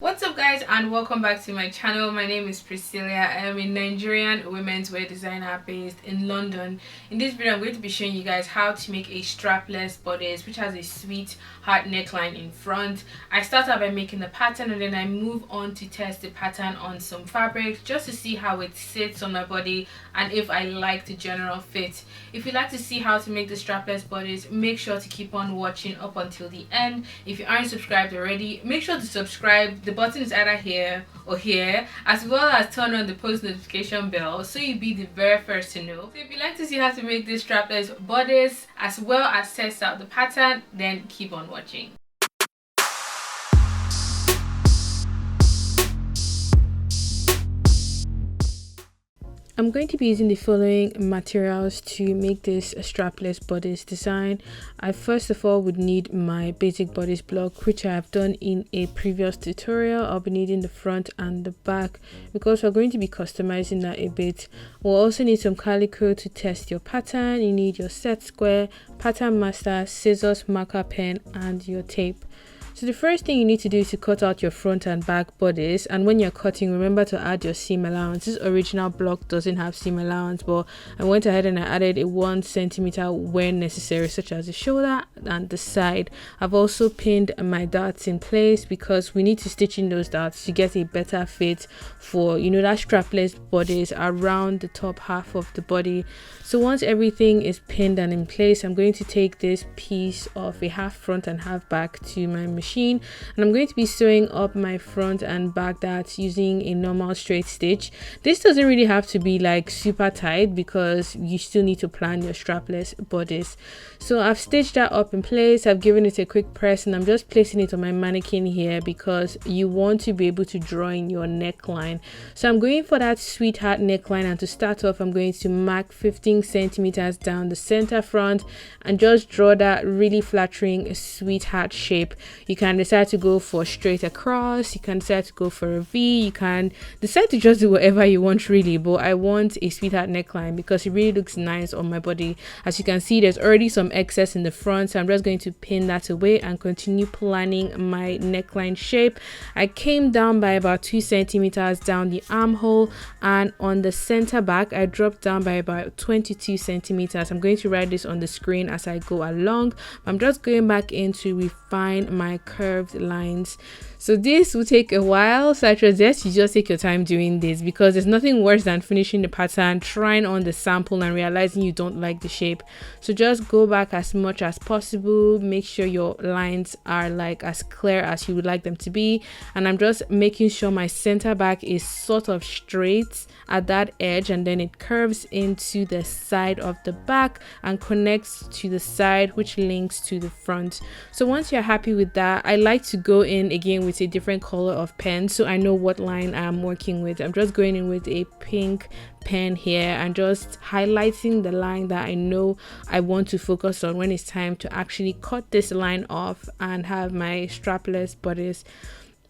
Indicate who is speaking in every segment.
Speaker 1: What's up guys, and welcome back to my channel. My name is Priscilla. I am a Nigerian women's wear designer based in London. In this video I'm going to be showing you guys how to make a strapless bodice which has a sweet heart neckline in front. I start out by making the pattern and then I move on to test the pattern on some fabrics just to see how it sits on my body and if I like the general fit. If you'd like to see how to make the strapless bodice, make sure to keep on watching up until the end. If you aren't subscribed already, make sure to subscribe. The button is either here or here, as well as turn on the post notification bell so you'll be the very first to know. So if you'd like to see how to make this strapless bodice as well as test out the pattern, then keep on watching. I'm going to be using the following materials to make this strapless bodice design. I first of all would need my basic bodice block, which I have done in a previous tutorial. I'll be needing the front and the back because we're going to be customizing that a bit. We'll also need some calico to test your pattern. You need your set square, pattern master, scissors, marker pen, and your tape. So the first thing you need to do is to cut out your front and back bodice, and when you're cutting, remember to add your seam allowance. This original block doesn't have seam allowance, but I went ahead and I added a 1 centimeter when necessary, such as the shoulder and the side. I've also pinned my darts in place because we need to stitch in those darts to get a better fit for, you know, that strapless bodice around the top half of the body. So once everything is pinned and in place, I'm going to take this piece of a half front and half back to my machine, and I'm going to be sewing up my front and back darts using a normal straight stitch. This doesn't really have to be like super tight because you still need to plan your strapless bodice. So I've stitched that up in place. I've given it a quick press and I'm just placing it on my mannequin here because you want to be able to draw in your neckline. So I'm going for that sweetheart neckline, and to start off I'm going to mark 15 centimeters down the center front and just draw that really flattering sweetheart shape. You can decide to go for straight across, you can decide to go for a V, you can decide to just do whatever you want really, but I want a sweetheart neckline because it really looks nice on my body. As you can see, there's already some excess in the front, so I'm just going to pin that away and continue planning my neckline shape. I came down by about 2 centimeters down the armhole, and on the center back I dropped down by about 22 centimeters. I'm going to write this on the screen as I go along. I'm just going back in to refine my curved lines. So this will take a while, so I suggest you just take your time doing this because there's nothing worse than finishing the pattern, trying on the sample and realizing you don't like the shape. So just go back as much as possible, make sure your lines are like as clear as you would like them to be, and I'm just making sure my center back is sort of straight at that edge, and then it curves into the side of the back and connects to the side which links to the front. So once you're happy with that, I like to go in again with a different color of pen so I know what line I'm working with. I'm just going in with a pink pen here and just highlighting the line that I know I want to focus on when it's time to actually cut this line off and have my strapless bodice.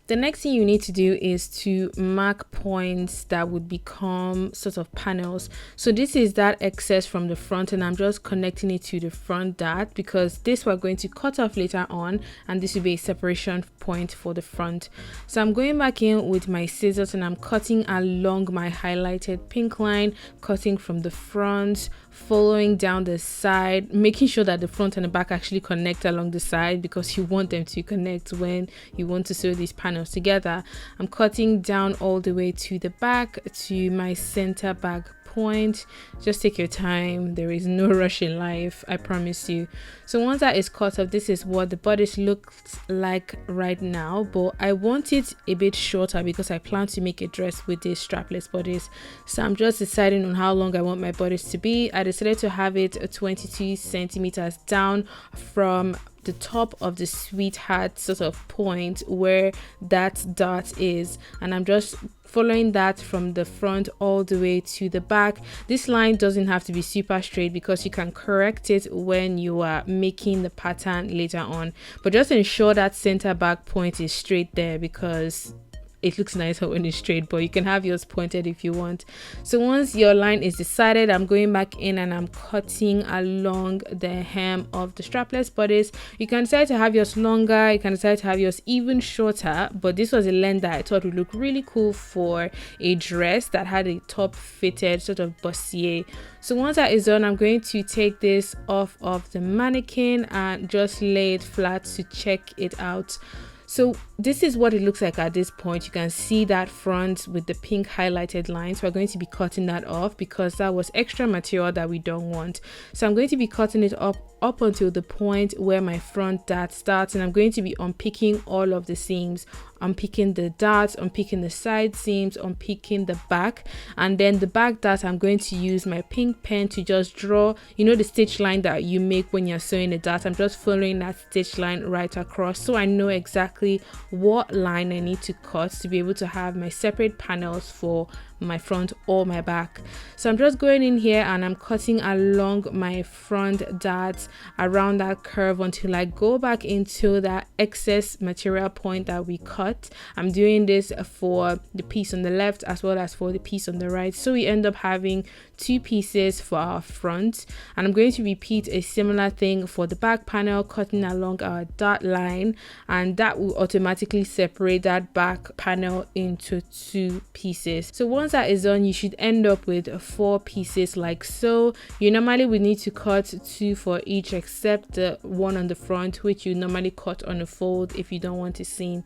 Speaker 1: The next thing you need to do is to mark points that would become sort of panels. So this is that excess from the front, and I'm just connecting it to the front dart because this we're going to cut off later on, and this will be a separation point for the front. So I'm going back in with my scissors and I'm cutting along my highlighted pink line, cutting from the front, following down the side, making sure that the front and the back actually connect along the side because you want them to connect when you want to sew these panels together. I'm cutting down all the way to the back to my center back point. Just take your time, there is no rush in life, I promise you. So once that is cut off, this is what the bodice looks like right now, but I want it a bit shorter because I plan to make a dress with this strapless bodice. So I'm just deciding on how long I want my bodice to be. I decided to have it 22 centimeters down from the top of the sweetheart sort of point where that dart is, and I'm just following that from the front all the way to the back. This line doesn't have to be super straight because you can correct it when you are making the pattern later on, but just ensure that center back point is straight there because it looks nicer when it's straight, but you can have yours pointed if you want. So once your line is decided, I'm going back in and I'm cutting along the hem of the strapless bodice. You can decide to have yours longer, you can decide to have yours even shorter, but this was a length that I thought would look really cool for a dress that had a top fitted sort of bustier. So once that is done, I'm going to take this off of the mannequin and just lay it flat to check it out. So this is what it looks like at this point. You can see that front with the pink highlighted lines. We're going to be cutting that off because that was extra material that we don't want. So I'm going to be cutting it up until the point where my front dart starts, and I'm going to be unpicking all of the seams, unpicking the darts, unpicking the side seams, unpicking the back, and then the back dart I'm going to use my pink pen to just draw, you know, the stitch line that you make when you're sewing a dart. I'm just following that stitch line right across so I know exactly what line I need to cut to be able to have my separate panels for my front or my back. So I'm just going in here and I'm cutting along my front darts around that curve until I go back into that excess material point that we cut. I'm doing this for the piece on the left as well as for the piece on the right, so we end up having two pieces for our front. And I'm going to repeat a similar thing for the back panel, cutting along our dart line, and that will automatically separate that back panel into two pieces. So once that is done, you should end up with 4 pieces like so. You normally would need to cut 2 for each except the one on the front, which you normally cut on a fold if you don't want to seam.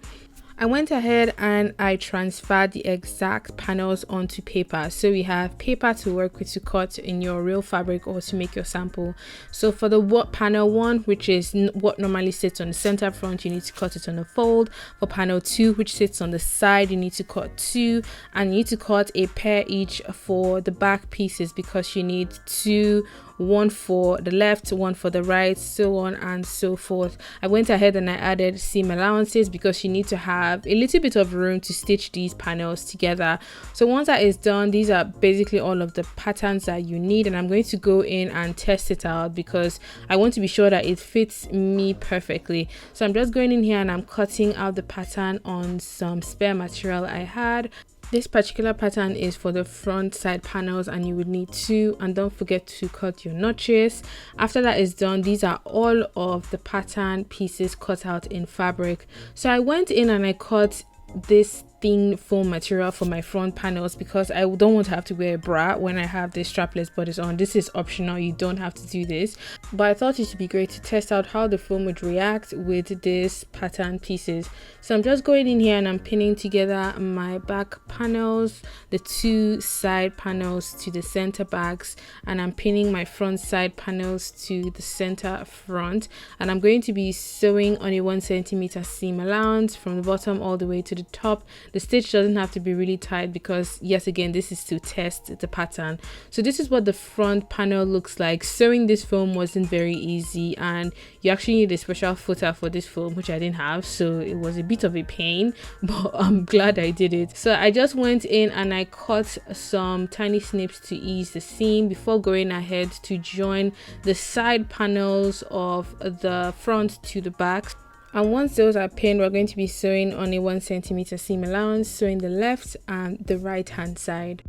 Speaker 1: I went ahead and I transferred the exact panels onto paper, so we have paper to work with to cut in your real fabric or to make your sample. So for the panel 1, which is what normally sits on the center front, you need to cut it on a fold. For panel 2, which sits on the side, you need to cut 2, and you need to cut a pair each for the back pieces because you need 2, one for the left, one for the right, so on and so forth. I went ahead and I added seam allowances because you need to have a little bit of room to stitch these panels together. So once that is done, these are basically all of the patterns that you need, and I'm going to go in and test it out because I want to be sure that it fits me perfectly. So I'm just going in here and I'm cutting out the pattern on some spare material I had. This particular pattern is for the front side panels and you would need 2, and don't forget to cut your notches. After that is done, these are all of the pattern pieces cut out in fabric. So I went in and I cut this thin foam material for my front panels because I don't want to have to wear a bra when I have this strapless bodice on. This is optional, you don't have to do this, but I thought it would be great to test out how the foam would react with these pattern pieces. So I'm just going in here and I'm pinning together my back panels, the 2 side panels to the center backs, and I'm pinning my front side panels to the center front, and I'm going to be sewing on a 1 centimeter seam allowance from the bottom all the way to the top. The stitch doesn't have to be really tight because, yes, again, this is to test the pattern. So this is what the front panel looks like. Sewing this foam wasn't very easy, and you actually need a special footer for this foam, which I didn't have, so it was a bit of a pain, but I'm glad I did it. So I just went in and I cut some tiny snips to ease the seam before going ahead to join the side panels of the front to the back. And once those are pinned, we're going to be sewing on a 1 centimeter seam allowance, sewing the left and the right hand side.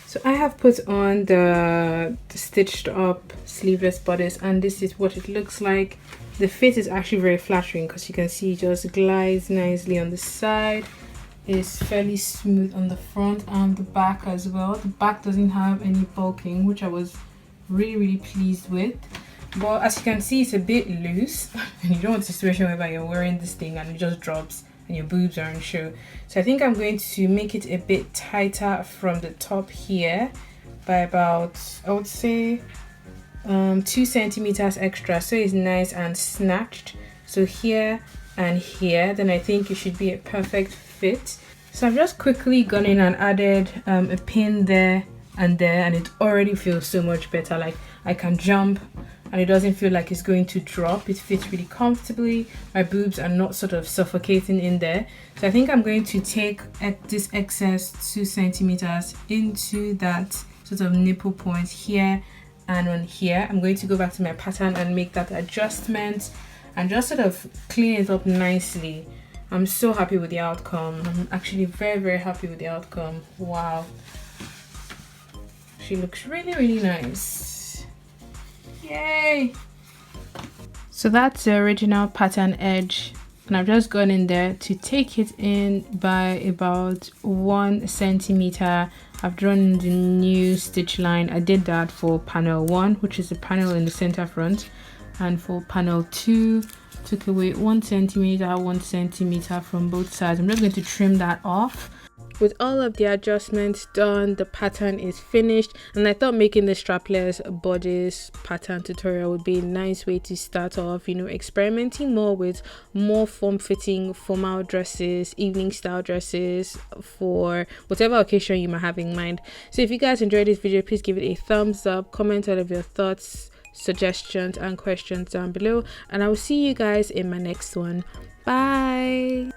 Speaker 1: So I have put on the stitched up sleeveless bodice, and this is what it looks like. The fit is actually very flattering because you can see it just glides nicely on the side. It's fairly smooth on the front and the back as well. The back doesn't have any bulking, which I was really pleased with. But as you can see, it's a bit loose and you don't want a situation whereby you're wearing this thing and it just drops and your boobs are on show. So I think I'm going to make it a bit tighter from the top here by about, I would say 2 centimeters extra, so it's nice and snatched. So here and here, then I think it should be a perfect fit. So I've just quickly gone in and added a pin there, and it already feels so much better. Like I can jump and it doesn't feel like it's going to drop. It fits really comfortably. My boobs are not sort of suffocating in there. So I think I'm going to take this excess 2 centimeters into that sort of nipple point here and on here. I'm going to go back to my pattern and make that adjustment and just sort of clean it up nicely. I'm so happy with the outcome. I'm actually very, very happy with the outcome. Wow. She looks really, really nice. Yay! So that's the original pattern edge, and I've just gone in there to take it in by about 1 centimeter. I've drawn the new stitch line. I did that for panel 1, which is the panel in the center front, and for panel 2 took away 1 centimeter, 1 centimeter from both sides. I'm just going to trim that off. With all of the adjustments done, the pattern is finished, and I thought making the strapless bodice pattern tutorial would be a nice way to start off, you know, experimenting more with more form-fitting formal dresses, evening style dresses for whatever occasion you might have in mind. So if you guys enjoyed this video, please give it a thumbs up, comment all of your thoughts, suggestions and questions down below, and I will see you guys in my next one. Bye.